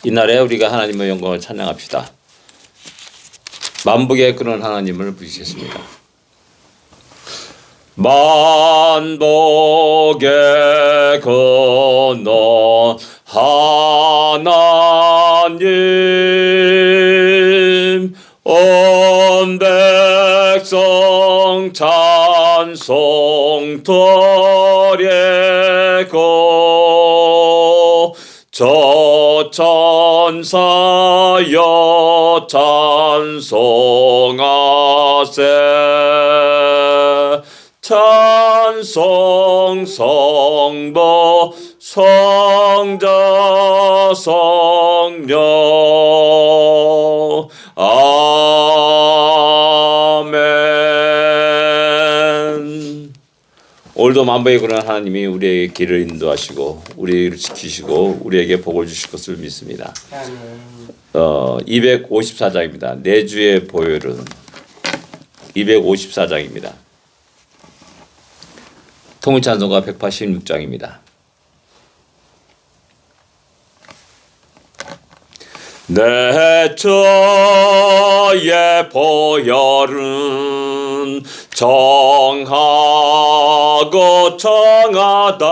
이날에 우리가 하나님의 영광을 찬양합시다. 만복의 그런 하나님을 부르시겠습니다. 만복의 근원 하나님, 온 백성 찬송 드리고, 저 천사여 찬송하세. 찬송 성부 성자 성령 아멘. 오늘도 만복의 그런 하나님이 우리에게 길을 인도하시고 우리를 지키시고 우리에게 복을 주실 것을 믿습니다. 254장입니다. 내주의 보혈은 254장입니다. 통일찬송가 186장입니다. 내 주의 보혈은 정하고 정하다.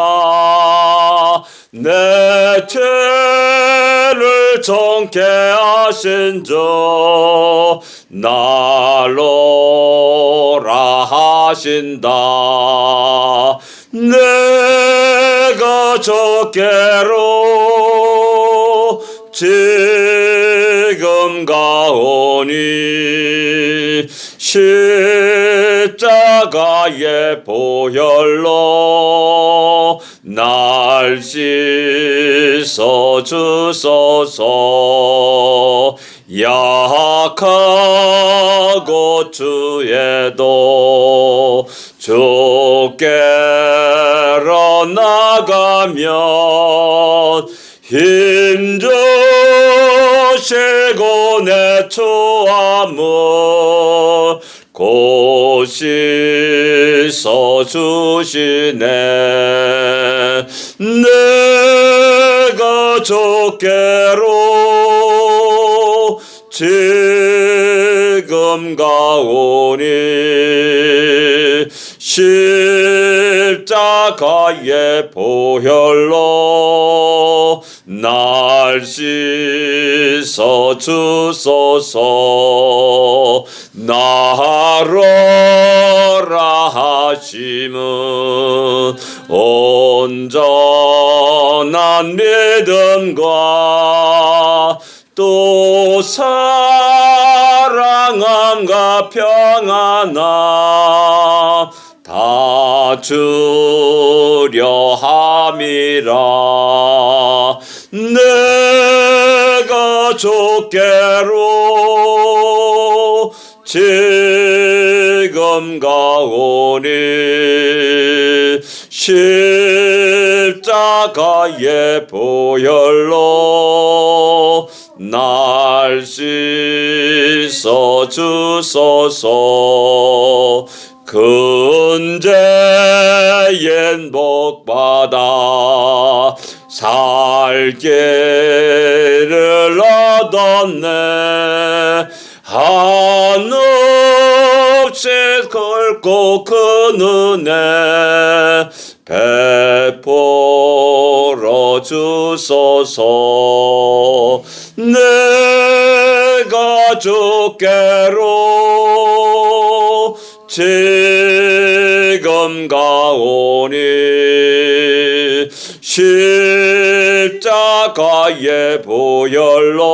내 죄를 정케 하신 주 날로라 하신다. 내가 적게로 지금 가오니 십자가의 보혈로 날 씻어 주소서. 약하고 주에도 주께로 나가면 힘주시고 내 처함을 곧 씻어주시네. 내가 주께로 지금 가오니 십자가의 보혈로 날 씻어 주소서. 나로라 하심은 온전한 믿음과 또 사랑함과 평안함 다 주려 함이라. 내가 주께로 지금 가오니 십자가의 보혈로 날 씻어 주소서. 근제엔 복받아 살 길을 얻었네. 한없이 굵고 큰 은혜 베풀어 주소서. 내가 주께로 지금 가오니 십자가의 보혈로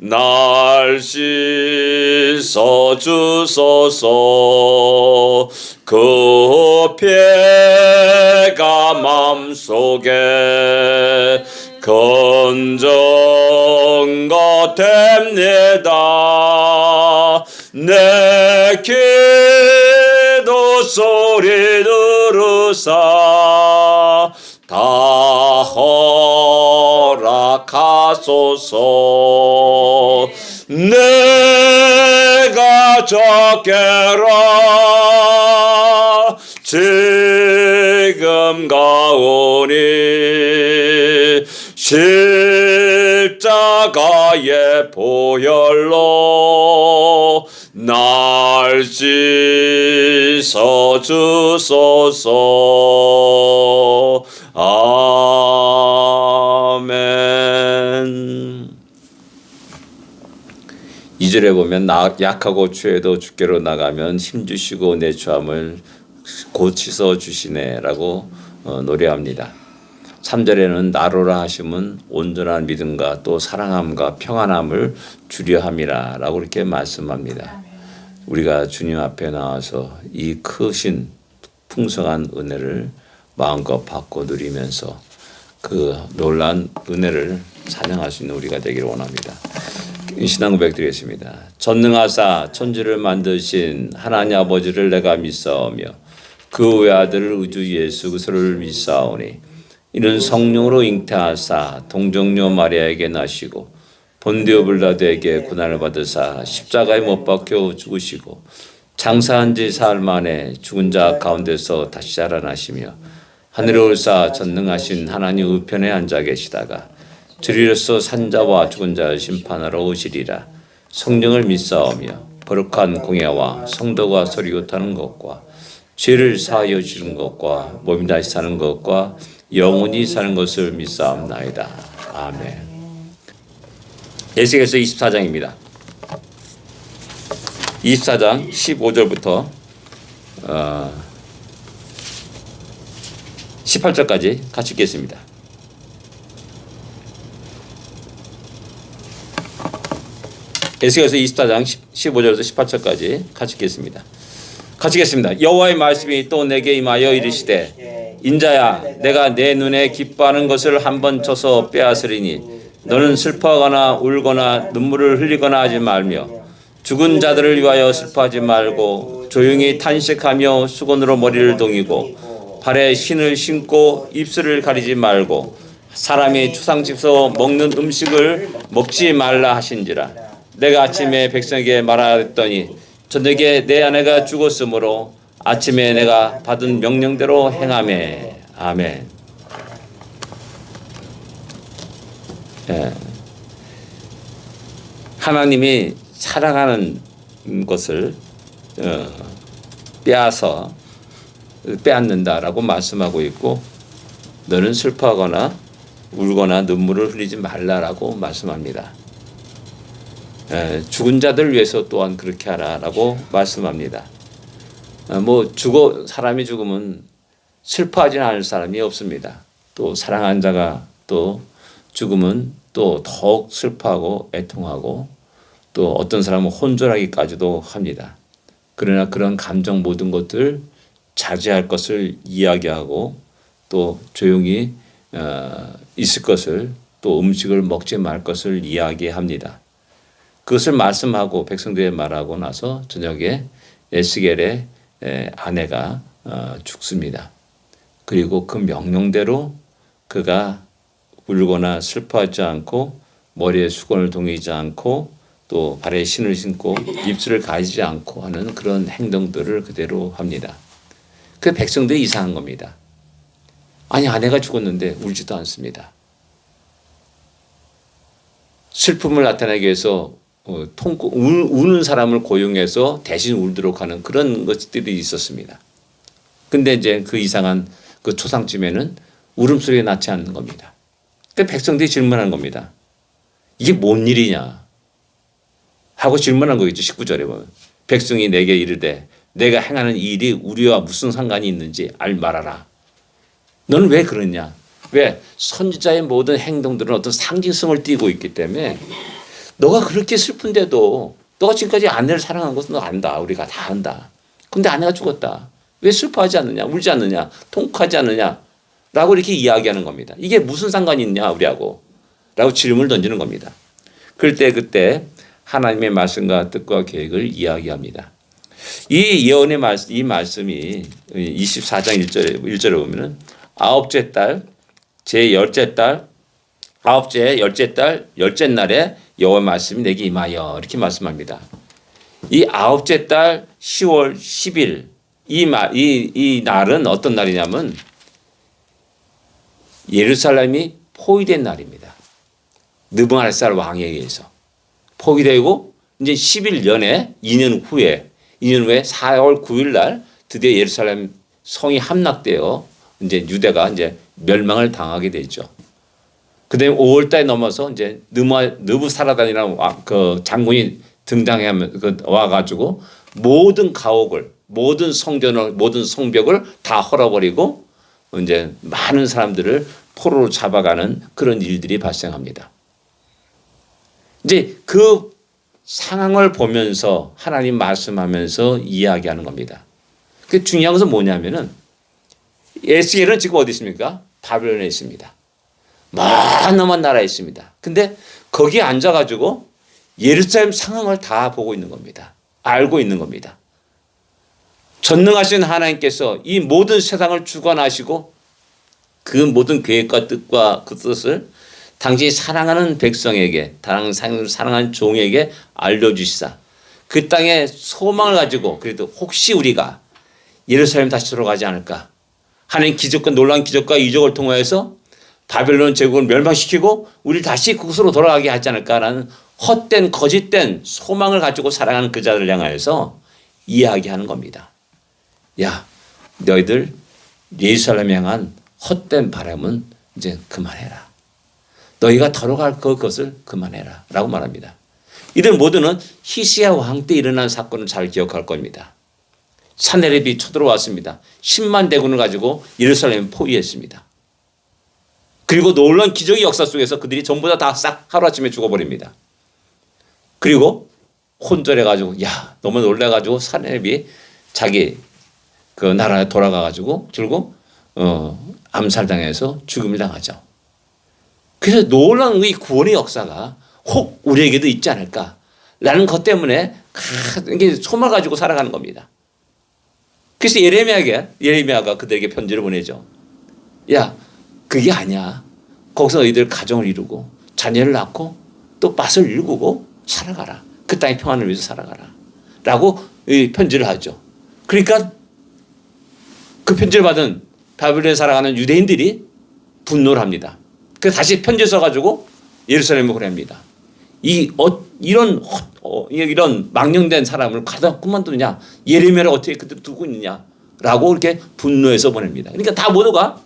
날 씻어 주소서. 그 피가 맘속에 건전거 됩니다. 내 기도 소리 들으사 다 허락하소서. 내가 적게라 지금 가오니 십자가의 보혈로 날 씻어 주소서. 아멘. 2절에 보면 약하고 추해도 주께로 나가면 힘주시고 내 추함을 고치서 주시네라고 노래합니다. 3절에는 나로라 하심은 온전한 믿음과 또 사랑함과 평안함을 주려 함이라라고 이렇게 말씀합니다. 우리가 주님 앞에 나와서 이 크신 풍성한 은혜를 마음껏 받고 누리면서 그 놀라운 은혜를 찬양할 수 있는 우리가 되기를 원합니다. 신앙 고백 드리겠습니다. 전능하사 천지를 만드신 하나님 아버지를 내가 믿사오며 그 외아들 우주 예수 그리스도를 믿사오니 이는 성령으로 잉태하사 동정녀 마리아에게 나시고 본디오 빌라도에게 고난을 받으사 십자가에 못 박혀 죽으시고 장사한 지 사흘 만에 죽은 자 가운데서 다시 살아나시며 하늘에 올사 전능하신 하나님 우편에 앉아 계시다가 주리로서 산자와 죽은 자를 심판하러 오시리라. 성령을 믿사오며 거룩한 공예와 성도가 서리고타는 것과 죄를 사하여 주는 것과 몸이 다시 사는 것과 영원히 사는 것을 믿사옵나이다. 아멘. 에스겔서 24장입니다. 24장 15절부터 18절까지 같이 읽겠습니다. 에스겔서 24장 15절에서 18절까지 같이 읽겠습니다. 같이 읽겠습니다. 여호와의 말씀이 또 내게 임하여 이르시되 인자야 내가 내 눈에 기뻐하는 것을 한번 쳐서 빼앗으리니 너는 슬퍼하거나 울거나 눈물을 흘리거나 하지 말며 죽은 자들을 위하여 슬퍼하지 말고 조용히 탄식하며 수건으로 머리를 동이고 발에 신을 신고 입술을 가리지 말고 사람이 추상집에서 먹는 음식을 먹지 말라 하신지라. 내가 아침에 백성에게 말하였더니 저녁에 내 아내가 죽었으므로 아침에 내가 받은 명령대로 행하매. 아멘. 예. 하나님이 사랑하는 것을 빼앗는다라고 말씀하고 있고 너는 슬퍼하거나 울거나 눈물을 흘리지 말라라고 말씀합니다. 죽은 자들 위해서 또한 그렇게 하라라고 말씀합니다. 사람이 죽으면 슬퍼하지 않을 사람이 없습니다. 또 사랑한 자가 또 죽으면 또 더욱 슬퍼하고 애통하고 또 어떤 사람은 혼절하기까지도 합니다. 그러나 그런 감정 모든 것들 자제할 것을 이야기하고 또 조용히 있을 것을 또 음식을 먹지 말 것을 이야기합니다. 그것을 말씀하고 백성들에게 말하고 나서 저녁에 에스겔의 아내가 죽습니다. 그리고 그 명령대로 그가 울거나 슬퍼하지 않고 머리에 수건을 동이지 않고 또 발에 신을 신고 입술을 가리지 않고 하는 그런 행동들을 그대로 합니다. 그 백성들이 이상한 겁니다. 아니 아내가 죽었는데 울지도 않습니다. 슬픔을 나타내기 위해서 우는 사람을 고용해서 대신 울도록 하는 그런 것들이 있었습니다. 근데 이제 그 이상한 그 초상집에는 울음소리가 나지 않는 겁니다. 그 백성들이 질문한 겁니다. 이게 뭔 일이냐? 하고 질문한 거겠죠. 19절에 보면. 백성이 내게 이르되 내가 행하는 이 일이 우리와 무슨 상관이 있는지 말하라. 너는 왜 그러냐? 왜? 선지자의 모든 행동들은 어떤 상징성을 띠고 있기 때문에 너가 그렇게 슬픈데도 너가 지금까지 아내를 사랑한 것은 너 안다. 우리가 다 안다. 근데 아내가 죽었다. 왜 슬퍼하지 않느냐? 울지 않느냐? 통곡하지 않느냐? 라고 이렇게 이야기하는 겁니다. 이게 무슨 상관이 있냐 우리하고? 라고 질문을 던지는 겁니다. 그때 하나님의 말씀과 뜻과 계획을 이야기합니다. 이 예언의 이 말씀이 24장 1절에 보면은 아홉째 달, 제10째 달, 열째 달, 열째 날에 여호와 말씀이 내게 임하여 이렇게 말씀합니다. 이 아홉째 달 10월 10일 이 날은 어떤 날이냐면 예루살렘이 포위된 날입니다. 느부갓네살 왕에 의해서 포위되고 이제 11년에 2년 후에 4월 9일 날 드디어 예루살렘 성이 함락되어 이제 유대가 이제 멸망을 당하게 되죠. 그다음에 5월 달에 넘어서 이제 느부사라단이라는 그 장군이 등장하면 와가지고 모든 가옥을, 모든 성전을, 모든 성벽을 다 헐어버리고 이제 많은 사람들을 포로로 잡아가는 그런 일들이 발생합니다. 이제 그 상황을 보면서 하나님 말씀하면서 이야기하는 겁니다. 그 중요한 것은 뭐냐면은 에스겔은 지금 어디 있습니까? 바벨론에 있습니다. 먼 나라에 있습니다. 근데 거기에 앉아가지고 예루살렘 상황을 다 보고 있는 겁니다. 알고 있는 겁니다. 전능하신 하나님께서 이 모든 세상을 주관하시고 그 모든 계획과 뜻과 그 뜻을 당신이 사랑하는 백성에게, 사랑하는 종에게 알려주시사 그 땅에 소망을 가지고 그래도 혹시 우리가 예루살렘 다시 돌아가지 않을까? 하나님 기적과 놀라운 기적과 이적을 통하여서 바벨론 제국을 멸망시키고 우리를 다시 그곳으로 돌아가게 하지 않을까라는 헛된 거짓된 소망을 가지고 살아가는 그 자들을 향하여서 이야기하는 겁니다. 야, 너희들 예루살렘 향한 헛된 바람은 이제 그만해라. 너희가 돌아갈 그것을 그만해라 라고 말합니다. 이들 모두는 히스야 왕 때 일어난 사건을 잘 기억할 겁니다. 사네립이 쳐들어왔습니다. 10만 대군을 가지고 예루살렘을 포위했습니다. 그리고 놀라운 기적의 역사 속에서 그들이 전부 다 싹 하루아침에 죽어버립니다. 그리고 혼절해가지고 야 너무 놀래가지고 사네립이 자기 그 나라에 돌아가가지고 결국 암살당해서 죽음을 당하죠. 그래서 놀라운 이 구원의 역사가 혹 우리에게도 있지 않을까라는 것 때문에 이게 소망을 가지고 살아가는 겁니다. 그래서 예레미야가 그들에게 편지를 보내죠. 야, 그게 아니야. 거기서 너희들 가정을 이루고 자녀를 낳고 또 밭을 일구고 살아가라. 그 땅의 평안을 위해서 살아가라. 라고 편지를 하죠. 그러니까 그 편지를 받은 바벨론에 살아가는 유대인들이 분노를 합니다. 그래서 다시 편지 써가지고 예루살렘을 보냅니다. 이런 망령된 사람을 가다 그만두느냐? 예레미야를 어떻게 그들 두고 있느냐라고 이렇게 분노해서 보냅니다. 그러니까 다 모두가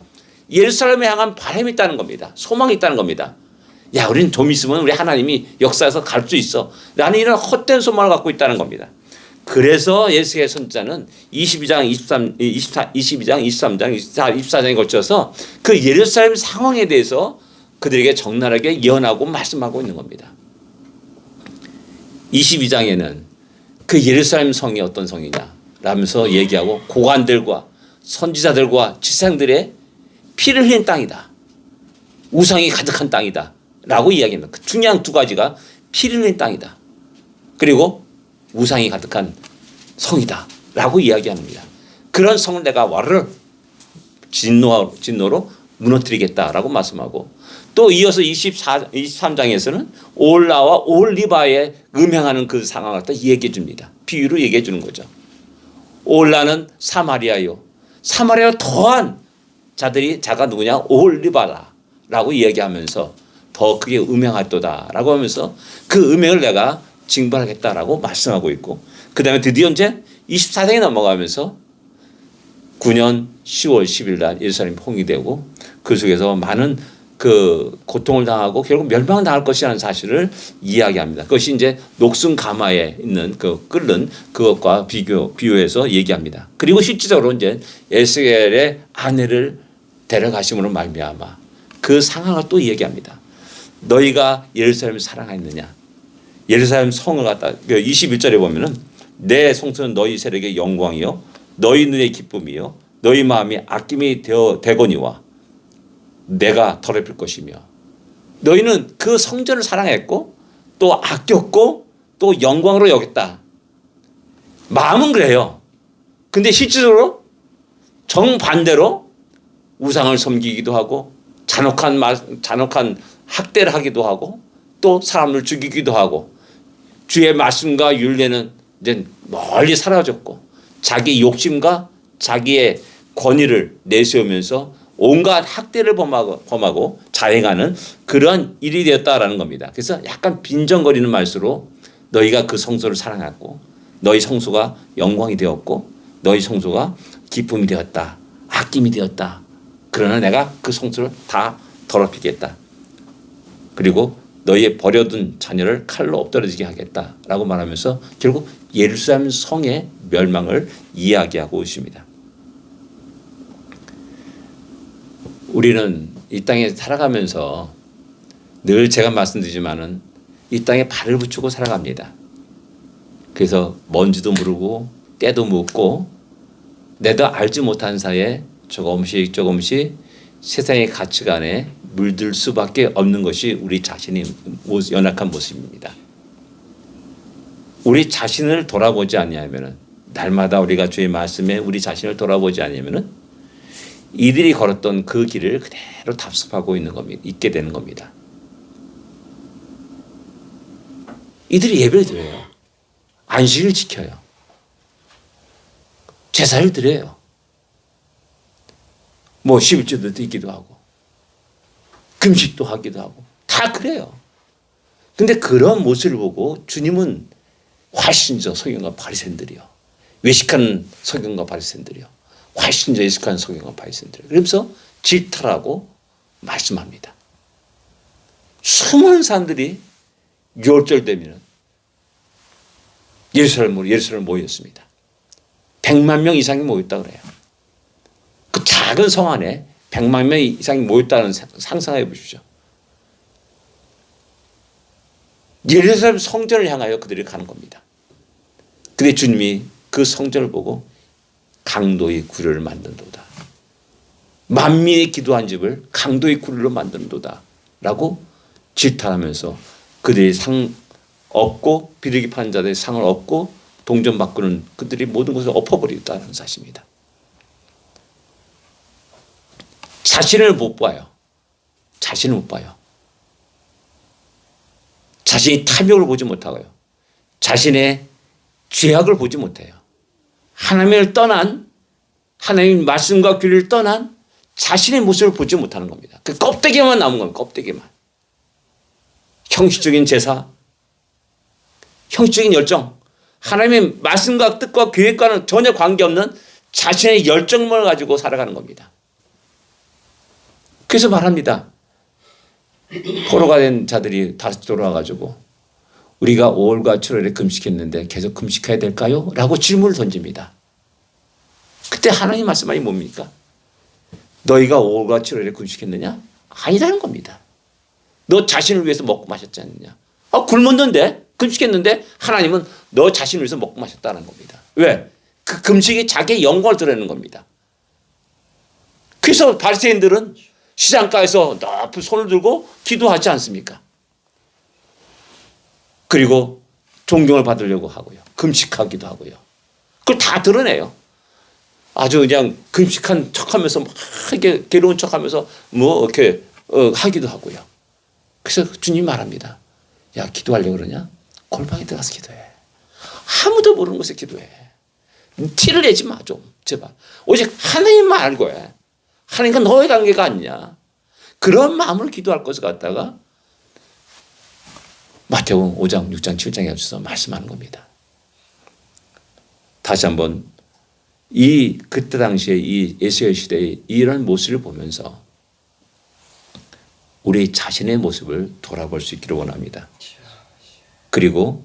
예루살렘에 향한 바람이 있다는 겁니다. 소망이 있다는 겁니다. 야, 우리는 좀 있으면 우리 하나님이 역사에서 갈 수 있어. 라는 이런 헛된 소망을 갖고 있다는 겁니다. 그래서 에스겔 선지자는 22장, 23장, 24장에 걸쳐서 그 예루살렘 상황에 대해서 그들에게 적나라하게 예언하고 말씀하고 있는 겁니다. 22장에는 그 예루살렘 성이 어떤 성이냐 라면서 얘기하고 고관들과 선지자들과 지상들의 피를 흘린 땅이다. 우상이 가득한 땅이다. 라고 이야기합니다. 그 중요한 두 가지가 피를 흘린 땅이다. 그리고 우상이 가득한 성이다. 라고 이야기합니다. 그런 성을 내가 와르르 진노로 무너뜨리겠다라고 말씀하고 또 이어서 23장에서는 올라와 올리바에 음행하는 그 상황을 또 얘기해 줍니다. 비유로 얘기해 주는 거죠. 올라는 사마리아요. 사마리아 더한 자가 누구냐? 올리바라라고 이야기하면서 더 크게 음행할도다라고 하면서 그 음행을 내가 징벌하겠다라고 말씀하고 있고 그 다음에 드디어 이제 24장에 넘어가면서 9년 10월 10일 날 예루살렘이 포위되고 그 속에서 많은 그 고통을 당하고 결국 멸망당할 것이라는 사실을 이야기합니다. 그것이 이제 녹슨 가마에 있는 그 끓는 그것과 비유해서 얘기합니다. 그리고 실질적으로 이제 에스겔의 아내를 데려가심으로 말미암아 그 상황을 또 얘기합니다. 너희가 예루살렘을 사랑하였느냐? 예루살렘 성을 갖다 21절에 보면은 내 성소는 너희 세력의 영광이요 너희 눈의 기쁨이요 너희 마음이 아낌이 되거니와 내가 더럽힐 것이며 너희는 그 성전을 사랑했고 또 아꼈고 또 영광으로 여겼다. 마음은 그래요. 근데 실질적으로 정반대로 우상을 섬기기도 하고 잔혹한 학대를 하기도 하고 또 사람을 죽이기도 하고 주의 말씀과 율례는 이제 멀리 사라졌고 자기 욕심과 자기의 권위를 내세우면서 온갖 학대를 범하고 자행하는 그러한 일이 되었다라는 겁니다. 그래서 약간 빈정거리는 말수로 너희가 그 성소를 사랑했고 너희 성소가 영광이 되었고 너희 성소가 기쁨이 되었다. 아낌이 되었다. 그러나 내가 그 성소를 다 더럽히겠다. 그리고 너희의 버려둔 자녀를 칼로 엎드러지게 하겠다라고 말하면서 결국 예루살렘 성의 멸망을 이야기하고 있습니다. 우리는 이 땅에 살아가면서 늘 제가 말씀드리지만은 이 땅에 발을 붙이고 살아갑니다. 그래서 먼지도 무르고 때도 묻고 내도 알지 못한 사이에 조금씩 세상의 가치관에 물들 수밖에 없는 것이 우리 자신의 연약한 모습입니다. 우리 자신을 돌아보지 아니하면은 날마다 우리가 주의 말씀에 우리 자신을 돌아보지 아니하면은 이들이 걸었던 그 길을 그대로 답습하고 있게 되는 겁니다. 이들이 예배를 드려요. 안식을 지켜요. 제사를 드려요. 뭐 11조도 드리기도 하고 금식도 하기도 하고 다 그래요. 근데 그런 모습을 보고 주님은 훨씬 더 서기관과 바리새인들이요. 외식하는 서기관과 바리새인들이요. 훨씬 더 예식하는 서기관과 바리새인들이요. 그러면서 질타라고 말씀합니다. 수많은 사람들이 6월절 되면 예루살렘 모였습니다. 100만 명 이상이 모였다 그래요. 그 작은 성 안에 100만 명 이상이 모였다는 상상해 보십시오. 예루살렘 성전을 향하여 그들이 가는 겁니다. 근데 주님이 그 성전을 보고 강도의 구려를 만든도다. 만민이 기도한 집을 강도의 구려로 만든도다. 라고 질타하면서 그들이 상 얻고 비둘기 파는 자들의 상을 얻고 동전 바꾸는 그들이 모든 것을 엎어버리겠다는 사실입니다. 자신을 못 봐요. 자신을 못 봐요. 자신이 탐욕을 보지 못하고요. 자신의 죄악을 보지 못해요. 하나님을 떠난 하나님 말씀과 규리를 떠난 자신의 모습을 보지 못하는 겁니다. 그 껍데기만 남은 겁니다. 껍데기만. 형식적인 제사, 형식적인 열정, 하나님의 말씀과 뜻과 계획과는 전혀 관계없는 자신의 열정을 가지고 살아가는 겁니다. 그래서 말합니다. 포로가 된 자들이 다시 돌아와가지고 우리가 5월과 7월에 금식했는데 계속 금식해야 될까요? 라고 질문을 던집니다. 그때 하나님 말씀이 뭡니까? 너희가 5월과 7월에 금식했느냐? 아니라는 겁니다. 너 자신을 위해서 먹고 마셨지 않느냐? 굶었는데 금식했는데 하나님은 너 자신을 위해서 먹고 마셨다는 겁니다. 왜? 그 금식이 자기의 영광을 드러내는 겁니다. 그래서 바리새인들은 시장가에서 높은 손을 들고 기도하지 않습니까? 그리고 존경을 받으려고 하고요. 금식하기도 하고요. 그걸 다 드러내요. 아주 그냥 금식한 척하면서 막 이렇게 괴로운 척하면서 뭐 이렇게 하기도 하고요. 그래서 주님 말합니다. 야, 기도하려고 그러냐? 골방에 들어가서 기도해. 아무도 모르는 곳에 기도해. 티를 내지 마, 좀 제발. 오직 하나님만 알고 해. 하나님과 너의 관계가 아니냐. 그런 마음으로 기도할 것을 갖다가 마태복음 5장, 6장, 7장에 앞서서 말씀하는 겁니다. 다시 한번 그때 당시에 이 예수의 시대의 이런 모습을 보면서 우리 자신의 모습을 돌아볼 수 있기를 원합니다. 그리고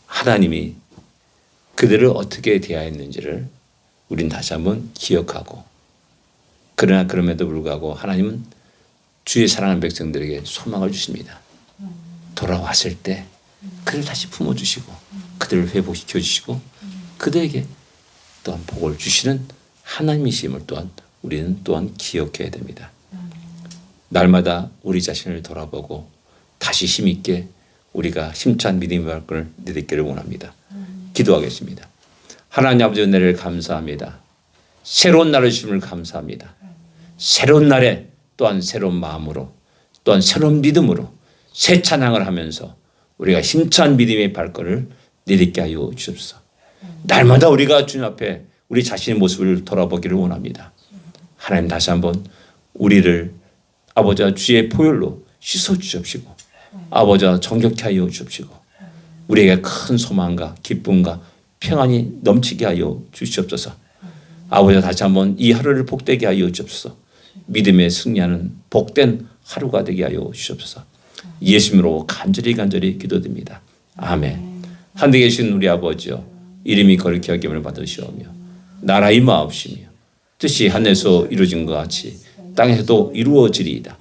하나님이 그들을 어떻게 대하였는지를 우린 다시 한번 기억하고, 그러나 그럼에도 불구하고 하나님은 주의 사랑하는 백성들에게 소망을 주십니다. 돌아왔을 때 그들을 다시 품어주시고 그들을 회복시켜 주시고 그들에게 또한 복을 주시는 하나님이심을 또한 우리는 또한 기억해야 됩니다. 날마다 우리 자신을 돌아보고 다시 힘있게 우리가 힘찬 믿음의 발걸음을 내딛기를 원합니다. 기도하겠습니다. 하나님 아버지 은혜를 감사합니다. 새로운 날을 주심을 감사합니다. 새로운 날에 또한 새로운 마음으로 또한 새로운 믿음으로 새 찬양을 하면서 우리가 힘찬 믿음의 발걸음을 내딛게 하여 주옵소서. 날마다 우리가 주님 앞에 우리 자신의 모습을 돌아보기를 원합니다. 하나님 다시 한번 우리를 아버지와 주의 보혈로 씻어 주십시고 아버지와 정결케 하여 주십시고 우리에게 큰 소망과 기쁨과 평안이 넘치게 하여 주시옵소서. 아버지와 다시 한번 이 하루를 복되게 하여 주옵소서. 믿음에 승리하는 복된 하루가 되게 하여 주시옵소서. 예수님으로 간절히 기도드립니다. 아멘. 하늘에 계신 우리 아버지여, 이름이 거룩히 여김을 받으시오며 나라의 임하옵시며 뜻이 하늘에서 이루어진 것 같이 땅에서도 이루어지리이다.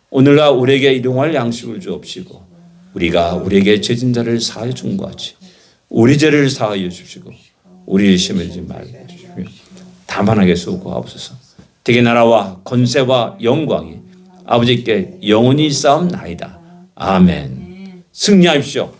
오늘날 우리에게 일용할 양식을 주옵시고 우리가 우리에게 죄진 자를 사하여 준 것 같이 우리 죄를 사하여 주시고 우리를 시험에 들지 말게 주시며 다만 하게 수고하옵소서. 대개 나라와 권세와 영광이 아버지께 영원히 쌓옵나이다. 아멘. 승리하십시오.